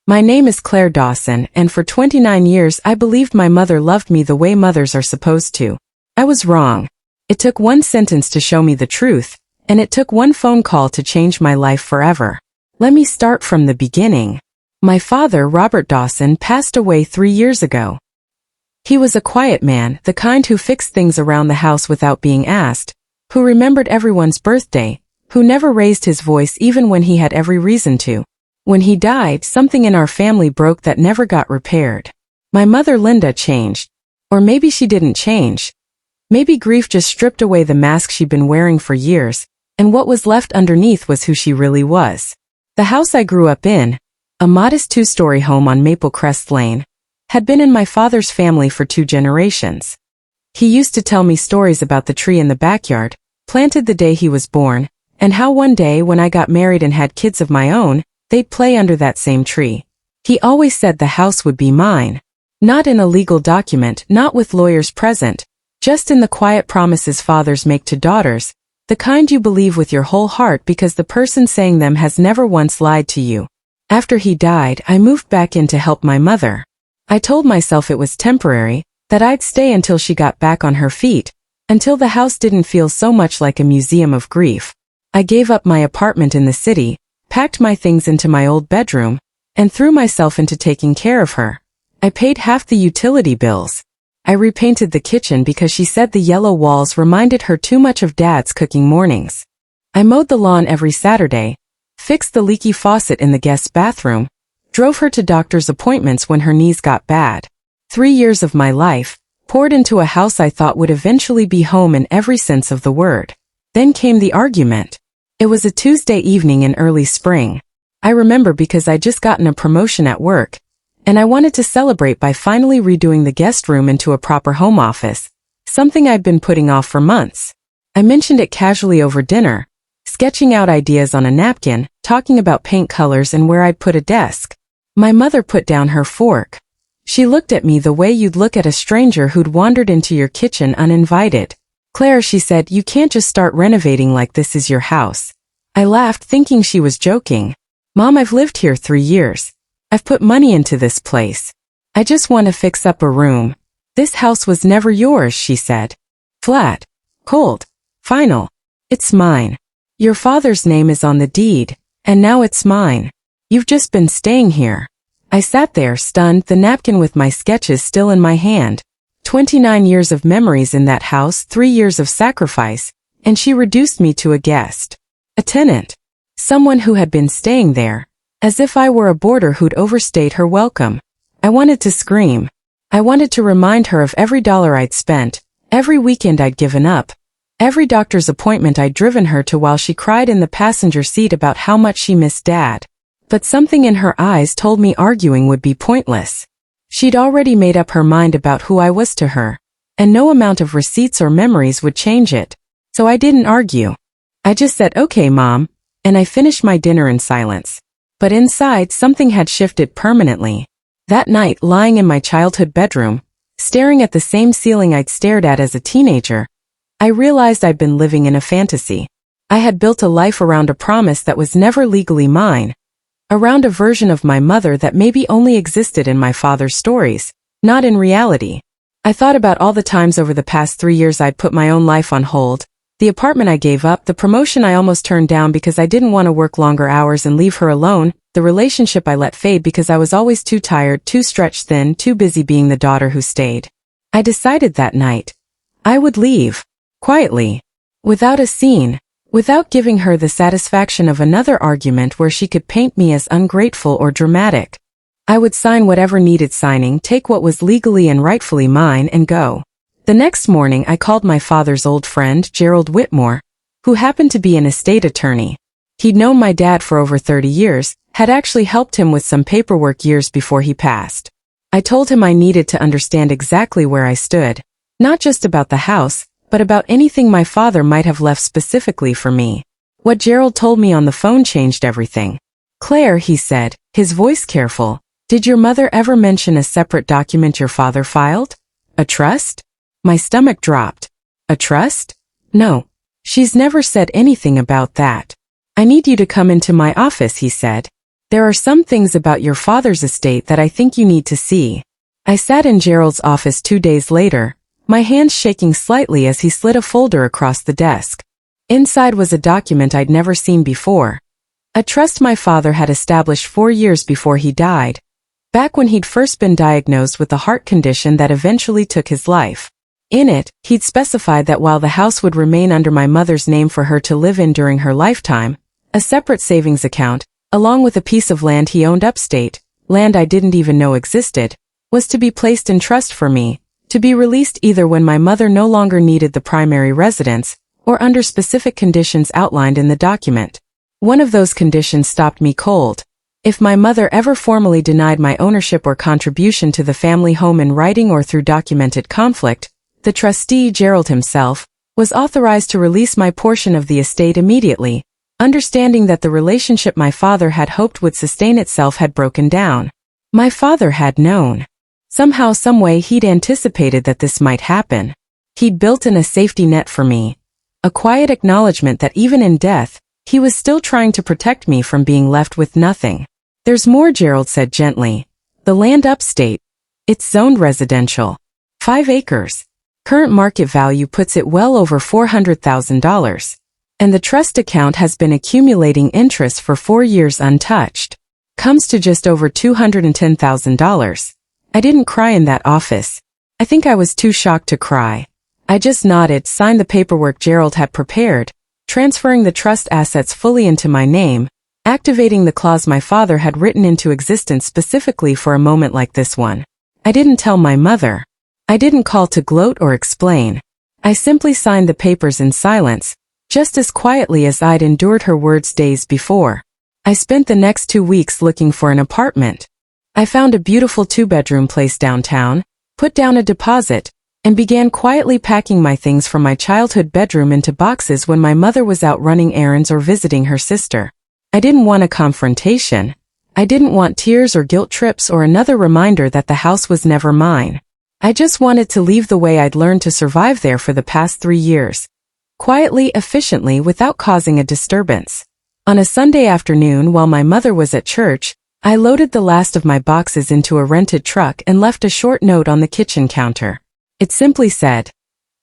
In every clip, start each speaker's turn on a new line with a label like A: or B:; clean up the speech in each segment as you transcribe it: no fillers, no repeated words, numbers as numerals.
A: My name is Claire Dawson, and for 29 years I believed my mother loved me the way mothers are supposed to. I was wrong. It took one sentence to show me the truth, and it took one phone call to change my life forever. Let me start from the beginning. My father, Robert Dawson, passed away 3 years ago. He was a quiet man, the kind who fixed things around the house without being asked, who remembered everyone's birthday, who never raised his voice even when he had every reason to. When he died, something in our family broke that never got repaired. My mother Linda changed. Or maybe she didn't change. Maybe grief just stripped away the mask she'd been wearing for years, and what was left underneath was who she really was. The house I grew up in, a modest 2-story home on Maple Crest Lane, had been in my father's family for 2 generations. He used to tell me stories about the tree in the backyard, planted the day he was born, and how one day when I got married and had kids of my own, they'd play under that same tree. He always said the house would be mine. Not in a legal document, not with lawyers present, just in the quiet promises fathers make to daughters, the kind you believe with your whole heart because the person saying them has never once lied to you. After he died, I moved back in to help my mother. I told myself it was temporary, that I'd stay until she got back on her feet, until the house didn't feel so much like a museum of grief. I gave up my apartment in the city, packed my things into my old bedroom, and threw myself into taking care of her. I paid half the utility bills. I repainted the kitchen because she said the yellow walls reminded her too much of Dad's cooking mornings. I mowed the lawn every Saturday, fixed the leaky faucet in the guest bathroom, drove her to doctor's appointments when her knees got bad. 3 years of my life, poured into a house I thought would eventually be home in every sense of the word. Then came the argument. It was a Tuesday evening in early spring. I remember because I'd just gotten a promotion at work, and I wanted to celebrate by finally redoing the guest room into a proper home office, something I'd been putting off for months. I mentioned it casually over dinner, sketching out ideas on a napkin, talking about paint colors and where I'd put a desk. My mother put down her fork. She looked at me the way you'd look at a stranger who'd wandered into your kitchen uninvited. "Claire," she said, "you can't just start renovating like this is your house." I laughed, thinking she was joking. "Mom, I've lived here 3 years. I've put money into this place. I just want to fix up a room." "This house was never yours," she said. "Flat. Cold. Final. It's mine. Your father's name is on the deed, and now it's mine. You've just been staying here." I sat there, stunned, the napkin with my sketches still in my hand. 29 years of memories in that house, 3 years of sacrifice, and she reduced me to a guest. A tenant. Someone who had been staying there, as if I were a boarder who'd overstayed her welcome. I wanted to scream. I wanted to remind her of every dollar I'd spent, every weekend I'd given up, every doctor's appointment I'd driven her to while she cried in the passenger seat about how much she missed Dad. But something in her eyes told me arguing would be pointless. She'd already made up her mind about who I was to her, and no amount of receipts or memories would change it. So I didn't argue. I just said, "Okay, Mom," and I finished my dinner in silence. But inside, something had shifted permanently. That night, lying in my childhood bedroom, staring at the same ceiling I'd stared at as a teenager, I realized I'd been living in a fantasy. I had built a life around a promise that was never legally mine, around a version of my mother that maybe only existed in my father's stories, not in reality. I thought about all the times over the past 3 years I'd put my own life on hold, the apartment I gave up, the promotion I almost turned down because I didn't want to work longer hours and leave her alone, the relationship I let fade because I was always too tired, too stretched thin, too busy being the daughter who stayed. I decided that night I would leave, quietly, without a scene, without giving her the satisfaction of another argument where she could paint me as ungrateful or dramatic. I would sign whatever needed signing, take what was legally and rightfully mine, and go. The next morning I called my father's old friend, Gerald Whitmore, who happened to be an estate attorney. He'd known my dad for over 30 years, had actually helped him with some paperwork years before he passed. I told him I needed to understand exactly where I stood, not just about the house, but about anything my father might have left specifically for me. What Gerald told me on the phone changed everything. "Claire," he said, his voice careful, "did your mother ever mention a separate document your father filed? A trust?" My stomach dropped. "A trust? No. She's never said anything about that." "I need you to come into my office," he said. There are some things about your father's estate that I think you need to see. I sat in Gerald's office 2 days later, my hands shaking slightly as he slid a folder across the desk. Inside was a document I'd never seen before. A trust my father had established 4 years before he died, back when he'd first been diagnosed with a heart condition that eventually took his life. In it, he'd specified that while the house would remain under my mother's name for her to live in during her lifetime, a separate savings account, along with a piece of land he owned upstate, land I didn't even know existed, was to be placed in trust for me, to be released either when my mother no longer needed the primary residence, or under specific conditions outlined in the document. One of those conditions stopped me cold. If my mother ever formally denied my ownership or contribution to the family home in writing or through documented conflict, the trustee, Gerald himself, was authorized to release my portion of the estate immediately, understanding that the relationship my father had hoped would sustain itself had broken down. My father had known. Somehow, someway he'd anticipated that this might happen. He'd built in a safety net for me, a quiet acknowledgement that even in death, he was still trying to protect me from being left with nothing. There's more, Gerald said gently. The land upstate. It's zoned residential. 5 acres. Current market value puts it well over $400,000. And the trust account has been accumulating interest for 4 years untouched. Comes to just over $210,000. I didn't cry in that office. I think I was too shocked to cry. I just nodded, signed the paperwork Gerald had prepared, transferring the trust assets fully into my name, activating the clause my father had written into existence specifically for a moment like this one. I didn't tell my mother. I didn't call to gloat or explain. I simply signed the papers in silence, just as quietly as I'd endured her words days before. I spent the next 2 weeks looking for an apartment. I found a beautiful 2-bedroom place downtown, put down a deposit, and began quietly packing my things from my childhood bedroom into boxes when my mother was out running errands or visiting her sister. I didn't want a confrontation. I didn't want tears or guilt trips or another reminder that the house was never mine. I just wanted to leave the way I'd learned to survive there for the past 3 years. Quietly, efficiently, without causing a disturbance. On a Sunday afternoon while my mother was at church, I loaded the last of my boxes into a rented truck and left a short note on the kitchen counter. It simply said,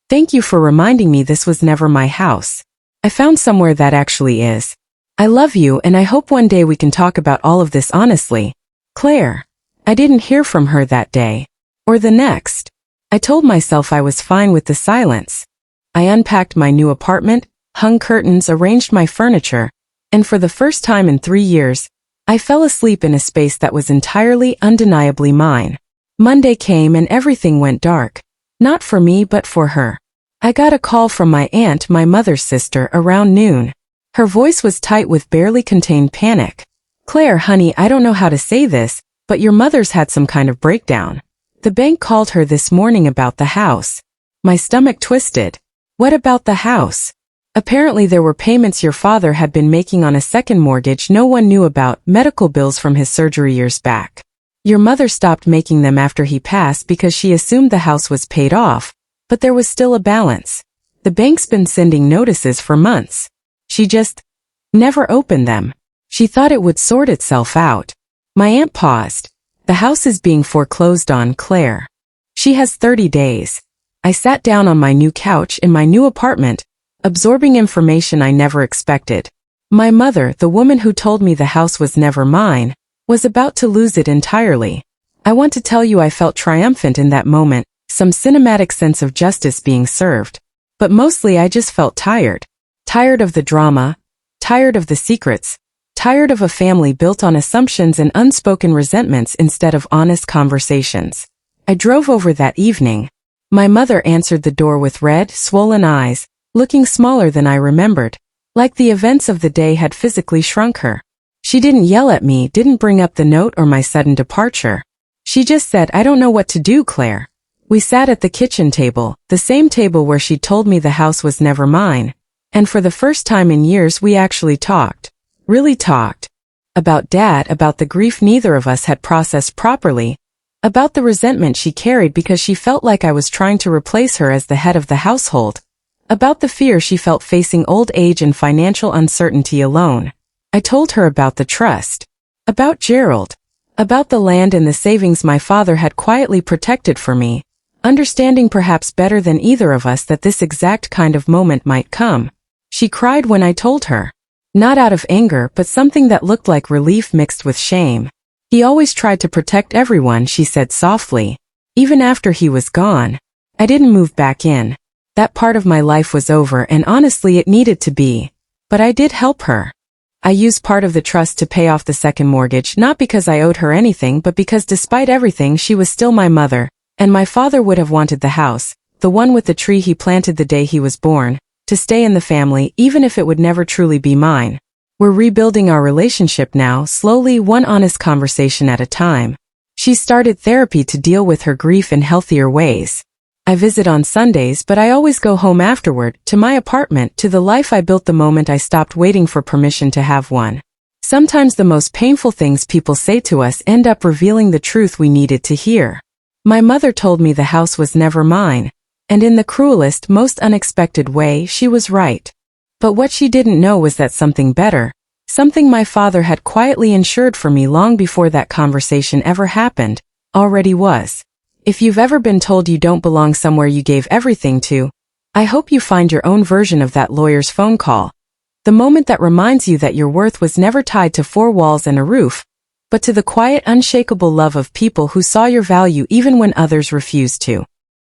A: "Thank you for reminding me this was never my house. I found somewhere that actually is. I love you and I hope one day we can talk about all of this honestly. Claire." I didn't hear from her that day. Or the next. I told myself I was fine with the silence. I unpacked my new apartment, hung curtains, arranged my furniture, and for the first time in 3 years, I fell asleep in a space that was entirely, undeniably mine. Monday came and everything went dark. Not for me but for her. I got a call from my aunt, my mother's sister, around noon. Her voice was tight with barely contained panic. "Claire, honey, I don't know how to say this, but your mother's had some kind of breakdown. The bank called her this morning about the house." My stomach twisted. What about the house? Apparently there were payments your father had been making on a second mortgage no one knew about, medical bills from his surgery years back. Your mother stopped making them after he passed because she assumed the house was paid off, but there was still a balance. The bank's been sending notices for months. She just never opened them. She thought it would sort itself out. My aunt paused. "The house is being foreclosed on, Claire. She has 30 days. I sat down on my new couch in my new apartment, absorbing information I never expected. My mother, the woman who told me the house was never mine, was about to lose it entirely. I want to tell you I felt triumphant in that moment, some cinematic sense of justice being served. But mostly I just felt tired. Tired of the drama, tired of the secrets, tired of a family built on assumptions and unspoken resentments instead of honest conversations. I drove over that evening. My mother answered the door with red, swollen eyes, looking smaller than I remembered, like the events of the day had physically shrunk her. She didn't yell at me, didn't bring up the note or my sudden departure. She just said, "I don't know what to do, Claire." We sat at the kitchen table, the same table where she told me the house was never mine, and for the first time in years we actually talked. Really talked. About Dad, about the grief neither of us had processed properly, about the resentment she carried because she felt like I was trying to replace her as the head of the household, about the fear she felt facing old age and financial uncertainty alone. I told her about the trust. About Gerald. About the land and the savings my father had quietly protected for me, understanding perhaps better than either of us that this exact kind of moment might come. She cried when I told her. Not out of anger, but something that looked like relief mixed with shame. He always tried to protect everyone, she said softly. Even after he was gone. I didn't move back in. That part of my life was over, and honestly it needed to be. But I did help her. I used part of the trust to pay off the second mortgage, not because I owed her anything, but because despite everything she was still my mother, and my father would have wanted the house, the one with the tree he planted the day he was born, to stay in the family even if it would never truly be mine. We're rebuilding our relationship now, slowly, one honest conversation at a time. She started therapy to deal with her grief in healthier ways. I visit on Sundays, but I always go home afterward, to my apartment, to the life I built the moment I stopped waiting for permission to have one. Sometimes the most painful things people say to us end up revealing the truth we needed to hear. My mother told me the house was never mine, and in the cruelest, most unexpected way, she was right. But what she didn't know was that something better, something my father had quietly ensured for me long before that conversation ever happened, already was. If you've ever been told you don't belong somewhere you gave everything to, I hope you find your own version of that lawyer's phone call. The moment that reminds you that your worth was never tied to four walls and a roof, but to the quiet, unshakable love of people who saw your value even when others refused to.